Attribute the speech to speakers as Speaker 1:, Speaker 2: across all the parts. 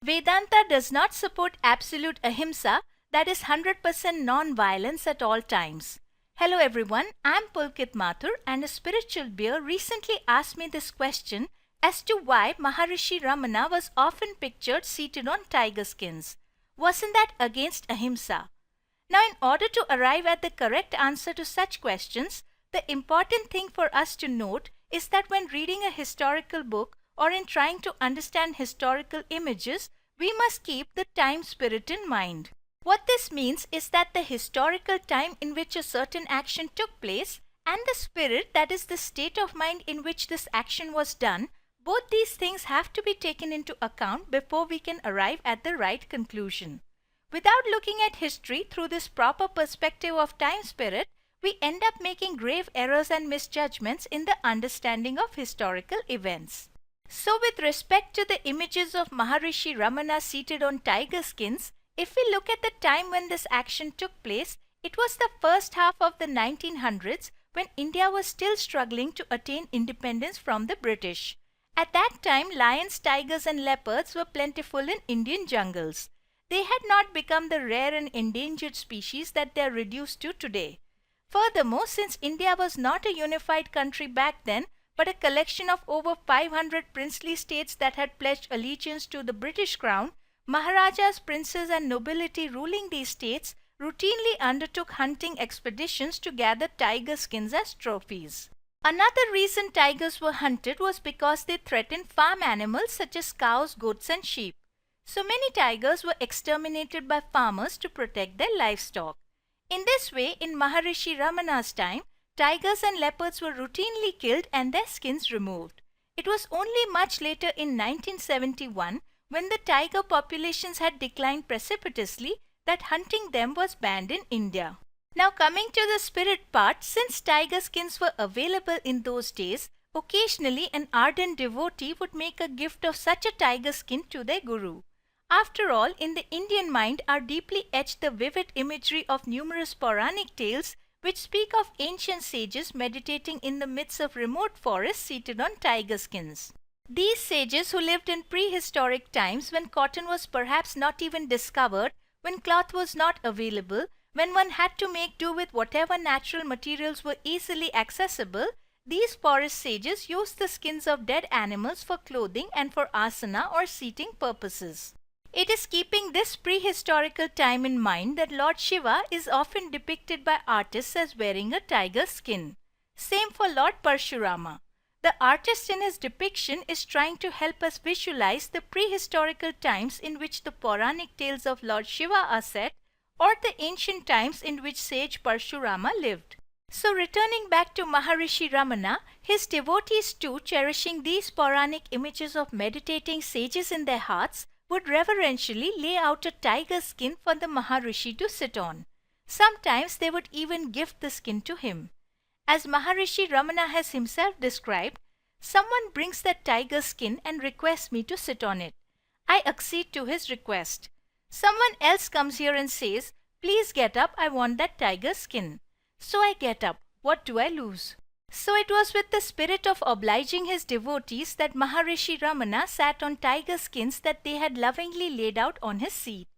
Speaker 1: Vedanta does not support absolute ahimsa, that is 100% non-violence at all times. Hello everyone, I am Pulkit Mathur, and a spiritual bear recently asked me this question as to why Maharishi Ramana was often pictured seated on tiger skins. Wasn't that against ahimsa? Now, in order to arrive at the correct answer to such questions, the important thing for us to note is that when reading a historical book or in trying to understand historical images, we must keep the time spirit in mind. What this means is that the historical time in which a certain action took place and the spirit, that is the state of mind in which this action was done, both these things have to be taken into account before we can arrive at the right conclusion. Without looking at history through this proper perspective of time spirit, we end up making grave errors and misjudgments in the understanding of historical events. So with respect to the images of Maharishi Ramana seated on tiger skins, if we look at the time when this action took place, it was the first half of the 1900s when India was still struggling to attain independence from the British. At that time, lions, tigers and leopards were plentiful in Indian jungles. They had not become the rare and endangered species that they are reduced to today. Furthermore, since India was not a unified country back then, but a collection of over 500 princely states that had pledged allegiance to the British crown, Maharajas, princes and nobility ruling these states routinely undertook hunting expeditions to gather tiger skins as trophies. Another reason tigers were hunted was because they threatened farm animals such as cows, goats and sheep. So many tigers were exterminated by farmers to protect their livestock. In this way, in Maharishi Ramana's time, tigers and leopards were routinely killed and their skins removed. It was only much later in 1971, when the tiger populations had declined precipitously, that hunting them was banned in India. Now coming to the spirit part, since tiger skins were available in those days, occasionally an ardent devotee would make a gift of such a tiger skin to their guru. After all, in the Indian mind are deeply etched the vivid imagery of numerous Puranic tales which speak of ancient sages meditating in the midst of remote forests seated on tiger skins. These sages, who lived in prehistoric times when cotton was perhaps not even discovered, when cloth was not available, when one had to make do with whatever natural materials were easily accessible, these forest sages used the skins of dead animals for clothing and for asana or seating purposes. It is keeping this prehistorical time in mind that Lord Shiva is often depicted by artists as wearing a tiger skin. Same for Lord Parshurama. The artist in his depiction is trying to help us visualize the prehistorical times in which the Puranic tales of Lord Shiva are set, or the ancient times in which sage Parshurama lived. So returning back to Maharishi Ramana, his devotees too, cherishing these Puranic images of meditating sages in their hearts, would reverentially lay out a tiger skin for the Maharishi to sit on. Sometimes they would even gift the skin to him. As Maharishi Ramana has himself described, someone brings that tiger skin and requests me to sit on it. I accede to his request. Someone else comes here and says, "Please get up, I want that tiger skin." So I get up. What do I lose? So it was with the spirit of obliging his devotees that Maharishi Ramana sat on tiger skins that they had lovingly laid out on his seat.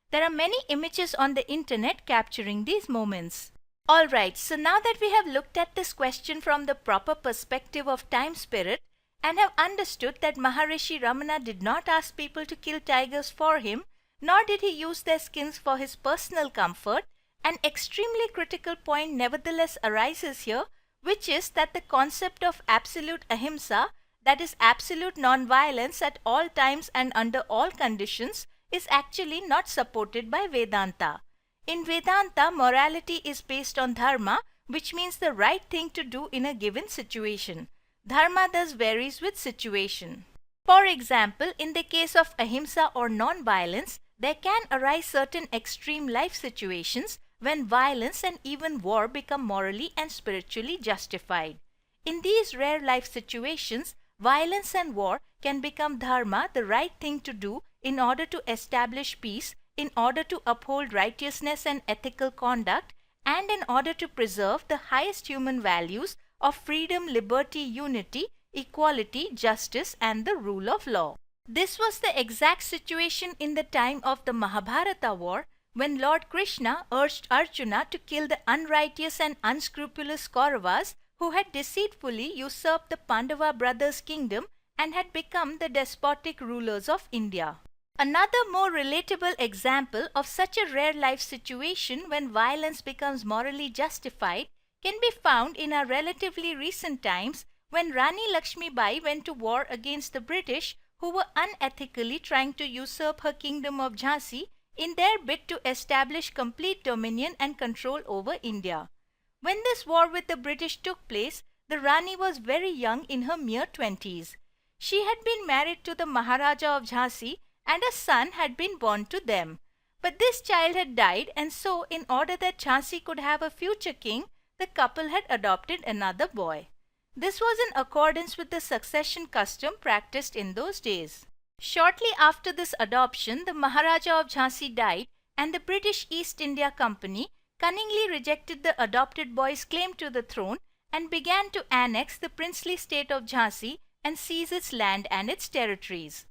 Speaker 1: There are many images on the internet capturing these moments. Alright, so now that we have looked at this question from the proper perspective of time spirit and have understood that Maharishi Ramana did not ask people to kill tigers for him, nor did he use their skins for his personal comfort, an extremely critical point nevertheless arises here, which is that the concept of absolute ahimsa, that is absolute non-violence at all times and under all conditions, is actually not supported by Vedanta. In Vedanta, morality is based on dharma, which means the right thing to do in a given situation. Dharma thus varies with situation. For example, in the case of ahimsa or non-violence, there can arise certain extreme life situations when violence and even war become morally and spiritually justified. In these rare life situations, violence and war can become dharma, the right thing to do in order to establish peace, in order to uphold righteousness and ethical conduct, and in order to preserve the highest human values of freedom, liberty, unity, equality, justice, and the rule of law. This was the exact situation in the time of the Mahabharata war, when Lord Krishna urged Arjuna to kill the unrighteous and unscrupulous Kauravas who had deceitfully usurped the Pandava brothers' kingdom and had become the despotic rulers of India. Another more relatable example of such a rare life situation when violence becomes morally justified can be found in our relatively recent times when Rani Lakshmi Bai went to war against the British, who were unethically trying to usurp her kingdom of Jhansi in their bid to establish complete dominion and control over India. When this war with the British took place, the Rani was very young, in her mere 20s. She had been married to the Maharaja of Jhansi and a son had been born to them. But this child had died, and so in order that Jhansi could have a future king, the couple had adopted another boy. This was in accordance with the succession custom practiced in those days. Shortly after this adoption, the Maharaja of Jhansi died, and the British East India Company cunningly rejected the adopted boy's claim to the throne and began to annex the princely state of Jhansi and seize its land and its territories.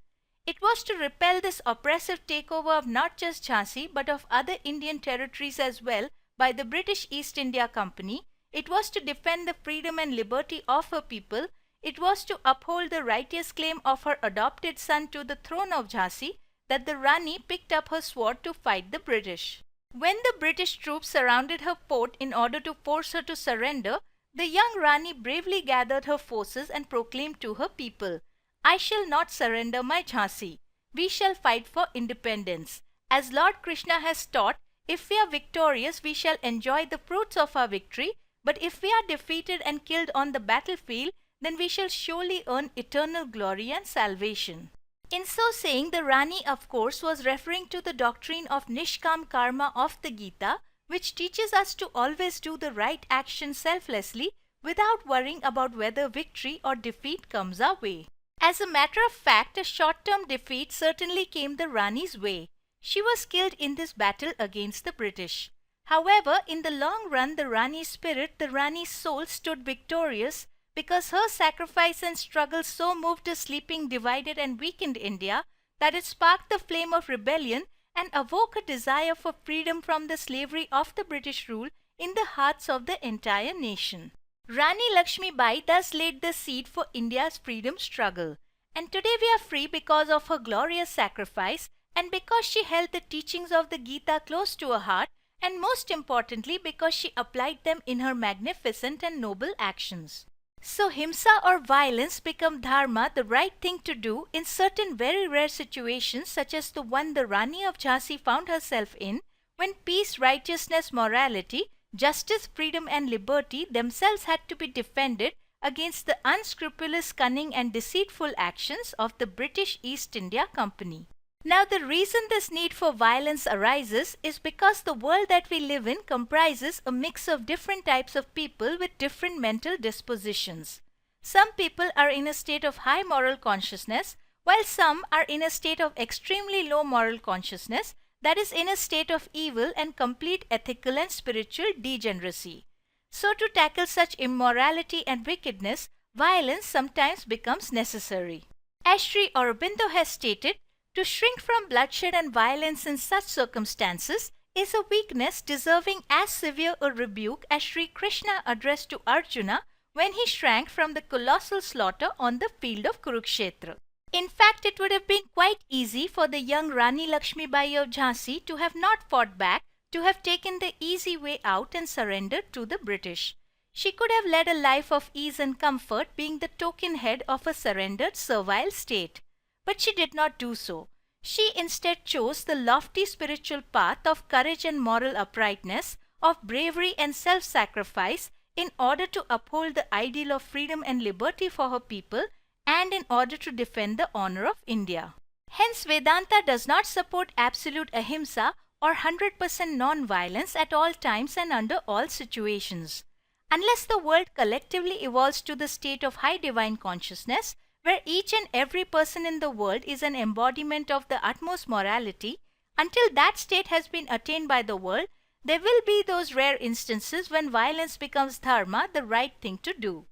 Speaker 1: It was to repel this oppressive takeover of not just Jhansi but of other Indian territories as well by the British East India Company. It was to defend the freedom and liberty of her people. It was to uphold the righteous claim of her adopted son to the throne of Jhansi that the Rani picked up her sword to fight the British. When the British troops surrounded her fort in order to force her to surrender, the young Rani bravely gathered her forces and proclaimed to her people, "I shall not surrender my Jhansi. We shall fight for independence. As Lord Krishna has taught, if we are victorious, we shall enjoy the fruits of our victory. But if we are defeated and killed on the battlefield, then we shall surely earn eternal glory and salvation." In so saying, the Rani, of course, was referring to the doctrine of Nishkam Karma of the Gita, which teaches us to always do the right action selflessly without worrying about whether victory or defeat comes our way. As a matter of fact, a short-term defeat certainly came the Rani's way. She was killed in this battle against the British. However, in the long run, the Rani's spirit, the Rani's soul stood victorious because her sacrifice and struggle so moved a sleeping, divided and weakened India that it sparked the flame of rebellion and awoke a desire for freedom from the slavery of the British rule in the hearts of the entire nation. Rani Lakshmi Bai thus laid the seed for India's freedom struggle. And today we are free because of her glorious sacrifice and because she held the teachings of the Gita close to her heart, and most importantly because she applied them in her magnificent and noble actions. So himsa or violence become dharma, the right thing to do in certain very rare situations such as the one the Rani of Jhansi found herself in, when peace, righteousness, morality, justice, freedom and liberty themselves had to be defended against the unscrupulous, cunning and deceitful actions of the British East India Company. Now, the reason this need for violence arises is because the world that we live in comprises a mix of different types of people with different mental dispositions. Some people are in a state of high moral consciousness, while some are in a state of extremely low moral consciousness, that is, in a state of evil and complete ethical and spiritual degeneracy. So, to tackle such immorality and wickedness, violence sometimes becomes necessary. As Sri Aurobindo has stated, to shrink from bloodshed and violence in such circumstances is a weakness deserving as severe a rebuke as Sri Krishna addressed to Arjuna when he shrank from the colossal slaughter on the field of Kurukshetra. In fact, it would have been quite easy for the young Rani Lakshmi Bai of Jhansi to have not fought back, to have taken the easy way out and surrendered to the British. She could have led a life of ease and comfort, being the token head of a surrendered servile state. But she did not do so. She instead chose the lofty spiritual path of courage and moral uprightness, of bravery and self-sacrifice, in order to uphold the ideal of freedom and liberty for her people and in order to defend the honor of India. Hence, Vedanta does not support absolute ahimsa or 100% non-violence at all times and under all situations. Unless the world collectively evolves to the state of high divine consciousness, where each and every person in the world is an embodiment of the utmost morality, until that state has been attained by the world, there will be those rare instances when violence becomes dharma, the right thing to do.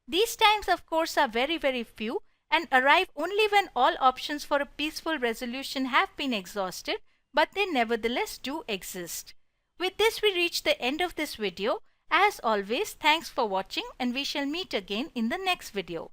Speaker 1: These times, of course, are very, very few, and arrive only when all options for a peaceful resolution have been exhausted, but they nevertheless do exist. With this, we reach the end of this video. As always, thanks for watching, and we shall meet again in the next video.